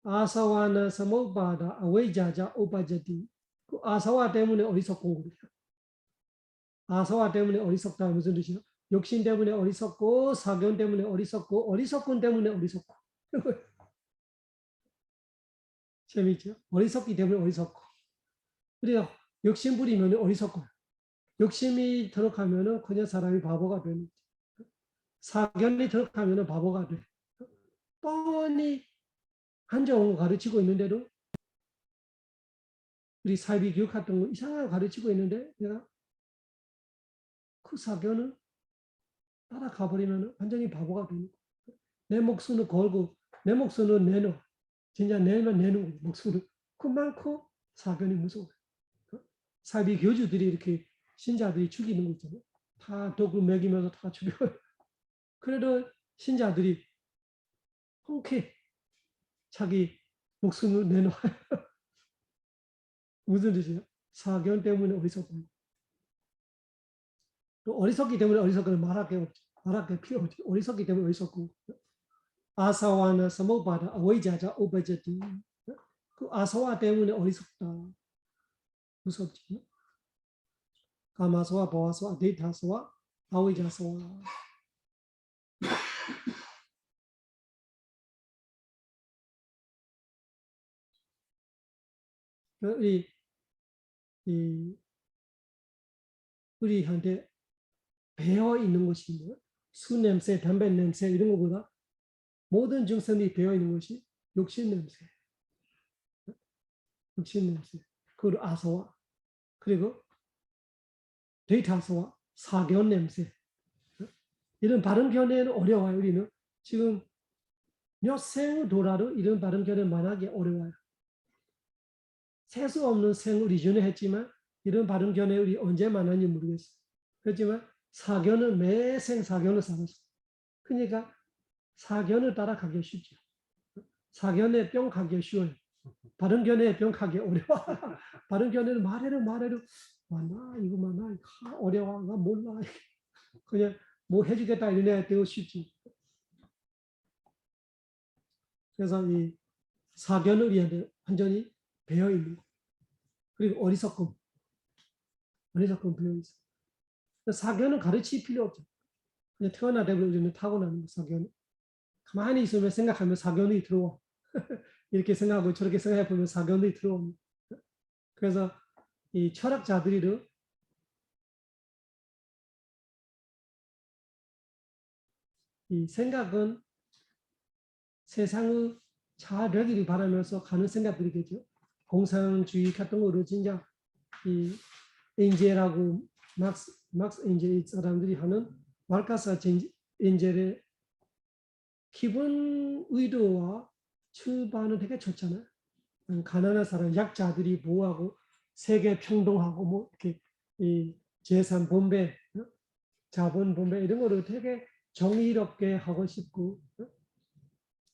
[SPEAKER 1] 아사와나 사모바다 아웨이자자 오바제티. 그 아사와 때문에 어리석은 거예요. 아사와 때문에 어리석다 무슨 뜻이요? 욕심 때문에 어리석고 사견 때문에 어리석고 어리석음 때문에 어리석고. 재미있죠? 어리석기 때문에 어리석고. 우리가 욕심 부리면 어리석고요. 욕심이 들어가면은 그냥 사람이 바보가 되는 거죠. 사견이 들어가면은 바보가 돼. 뻔히 한정을 가르치고 있는데도 우리 사이비 교육했던 거 이상하게 가르치고 있는데 내가 그 사견을 따라가 버리면 완전히 바보가 되는 거예요. 내 목숨을 걸고 내 목숨을 내놓아. 진짜 내면 내는 거예요. 목숨을. 그만큼 사견이 무서워요. 사이비 교주들이 이렇게 신자들이 죽이는 거 있잖아요. 다 독을 먹이면서 다 죽여요. 그래도 신자들이 흔쾌히 자기 목숨을 내놓아요. 무슨 뜻이에요? 사견 때문에 어리석고. 또 어리석기 때문에 어리석고 말할 게 없죠. 말할 게 필요 없죠. 어리석기 때문에 어리석고. 아사와나 사모바다 아웨이자자 오베제티. 그 아서와 때문에 어리석다. 무섭지. 가마서와 보아서와 데이터서와 아오이자서와. 우리한테 배어 있는 것이 뭐예요? 술 냄새, 담배 냄새 이런 것보다 모든 증상이 배어 있는 것이 욕심 냄새. 욕심 냄새. 그리고 아서와. 그리고 데이터서와 사견 냄새. 이런 발음 견해는 어려워요. 우리는 지금 몇 생을 돌아도 이런 발음 견해 만하기 어려워요. 세수 없는 생을 이전에 했지만 이런 발음 견해 우리 언제 만났는지 모르겠어요. 그렇지만 사견은 매생 사견을 살았어. 그러니까 사견을 따라가기 쉽죠. 사견에 뿅 가기 쉬워요. 발음 견해에 뿅 가기 어려워. 발음 견해는 말해도 맞나 이거 맞나 어려워 나 몰라. 그냥 뭐 해주겠다 이런 애 되고 쉽지. 그래서 이 사견을 우리한테 완전히 배어 있는 거. 그리고 어리석음 배어 있어. 사견은 가르칠 필요 없죠. 그냥 태어나다 보면 타고나는 거 사견은. 가만히 있으면 생각하면 사견이 들어와. 이렇게 생각하고 저렇게 생각해 보면 사견이 들어옵니다. 그래서 이 철학자들이 이 생각은 세상의 잘 되기를 바라면서 가는 생각들이겠죠. 공산주의 같은 거로 진짜 이 엔젤하고 막스 엔젤 사람들이 하는 말카사 엔젤의 기본 의도와 출발은 되게 좋잖아요. 가난한 사람, 약자들이 보호하고 세계 평등하고 뭐 이렇게 이 재산 분배, 자본 분배 이런 거를 되게 정의롭게 하고 싶고,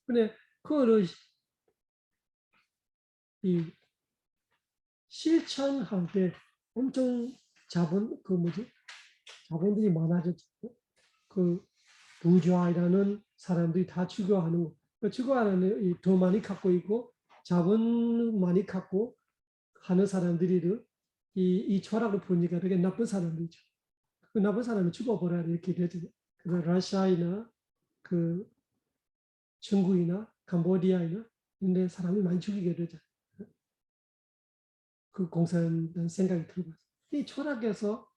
[SPEAKER 1] 근데 그거를 이 실천할 때 엄청 자본들이 많아졌죠. 그 부좌이라는 사람들이 다 추구하는 거. 추구하는 더 많이 갖고 있고 자본 많이 갖고 하는 사람들이 이 철학을 보니까 되게 나쁜 사람들이죠. 그 나쁜 사람이 죽어버려야 이렇게 되죠. 그래서 러시아이나 그 중국이나 캄보디아이나 이런 데 사람이 많이 죽이게 되죠. 그 공산당 생각이 들어가서 이 철학에서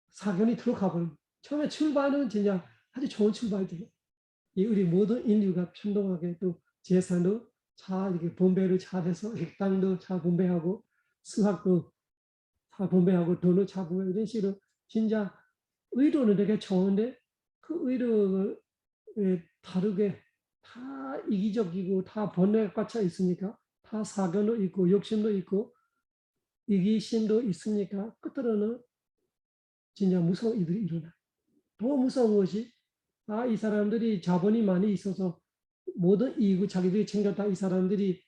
[SPEAKER 1] 사견이 들어가 버린 처음에 출발은 진짜 아주 좋은 출발이에요. 이 우리 모든 인류가 평등하게 또 재산도 잘 이렇게 분배를 잘해서 땅도 잘 분배하고 수학도 잘 분배하고 돈을 잘 분배 이런 식으로 진짜 의도는 되게 좋은데 그 의도에 다르게 다 이기적이고 다 번뇌가 꽂혀 있으니까 다 사견도 있고 욕심도 있고 이기심도 있으니까 끝으로는 진짜 무서운 일들이 일어나요. 더 무서운 것이 이 사람들이 자본이 많이 있어서 모든 이익을 자기들이 챙겼다. 이 사람들이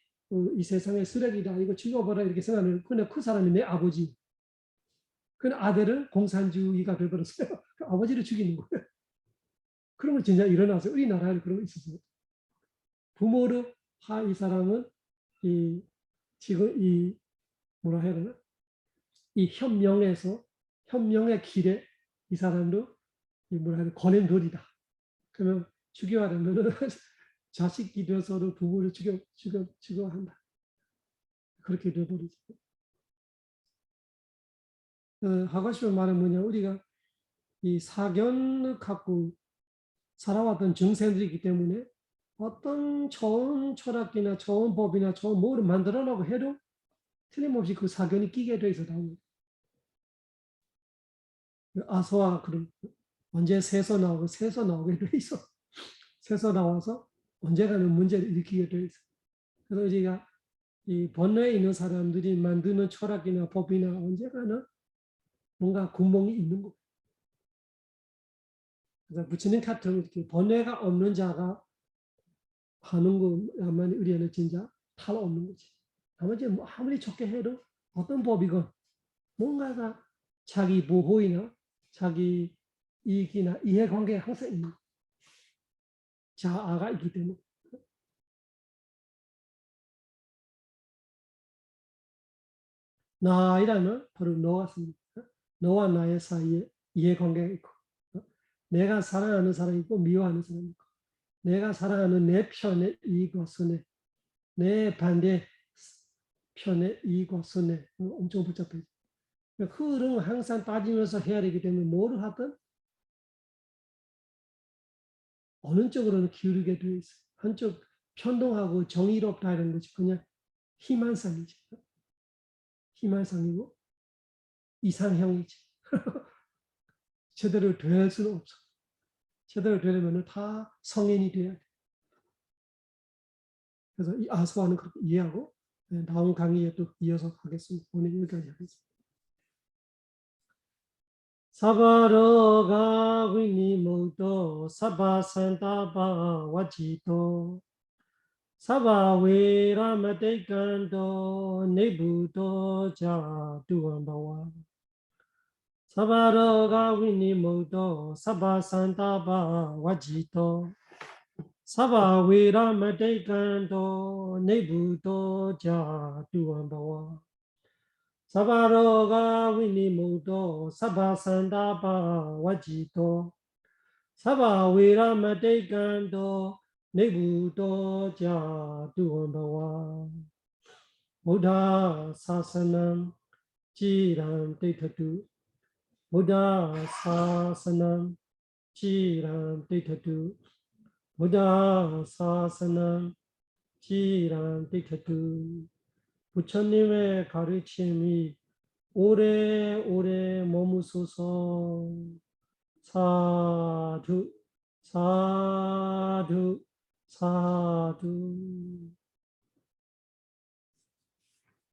[SPEAKER 1] 이 세상의 쓰레기다. 이거 죽여버려 이렇게 생각하는 근데 그 사람이 내 아버지. 그 아들은 공산주의가 되어버렸어요. 그 아버지를 죽이는 거예요. 그런 거 진짜 일어나서 우리나라에 그런 거 있었어요. 부모를 이 사람은 이 지금 이 뭐라 해야 되나? 이 현명의 길에 이 사람도 이 뭐라 해야 되나? 권행돌이다. 그러면 죽여하려면 자식이 되어서도 부모를 죽여 한다. 그렇게 되어버리죠. 하고 싶은 말은 뭐냐, 우리가 이 사견을 갖고 살아왔던 정생들이기 때문에 어떤 좋은 철학이나 좋은 법이나 좋은 뭐를 만들어내고 해도 틀림없이 그 사견이 끼게 돼 있어 나오는. 아서와 그런 언제 새서 나오게 돼 있어. 새서 나와서 언제가는 문제를 일으키게 돼 있어. 그래서 우리가 이 번뇌에 있는 사람들이 만드는 철학이나 법이나 언제가는 뭔가 구멍이 있는 거. 그래서 부처님 같은 이렇게 번뇌가 없는 자가 하는 거야만 우리는 진짜 탈 없는 거지. 나머지 뭐 아무리 좋게 해도 어떤 법이건 뭔가가 자기 보호이나 자기 이익이나 이해관계에 항상 있는 자아가 있기 때문에 나이라는 바로 너 같습니다. 너와 나의 사이에 이해관계가 있고, 내가 사랑하는 사람이 있고 미워하는 사람이 있고, 내가 사랑하는 내 편의 이익과 손해, 내 반대 편의 이익과 손해, 엄청 복잡해요. 그 흐름을 항상 따지면서 해야 되기 때문에 뭐를 하든 어느 쪽으로는 기울게 되어 있어요. 한쪽 편동하고 정의롭다 이런 것이 그냥 희망상이죠. 희망상이고 이상형이죠. 제대로 될 수는 없어. 제대로 되려면 다 성인이 돼야 돼. 그래서 이 아스와는 그렇게 이해하고 다음 강의에 또 이어서 하겠습니다. 오늘 여기까지 하겠습니다. 사바로가 위니모도 사바산다바 와지도 사바웨라마데간도 네부도 자두원바와 사바로가 위니모도 사바산다바 와지도 사바웨라마데간도 네부도 자두원바와 사바로가 위니모도 사바산다바 와지도 사바웨라마데간도 네부도 자두원바와 부다 사사남 지람 데이터두 부다 사사남 지람 데이터두 부다 사사남 지람 데이터두 부처님의 가르침이 오래오래 머무소서. 사두 사두 사두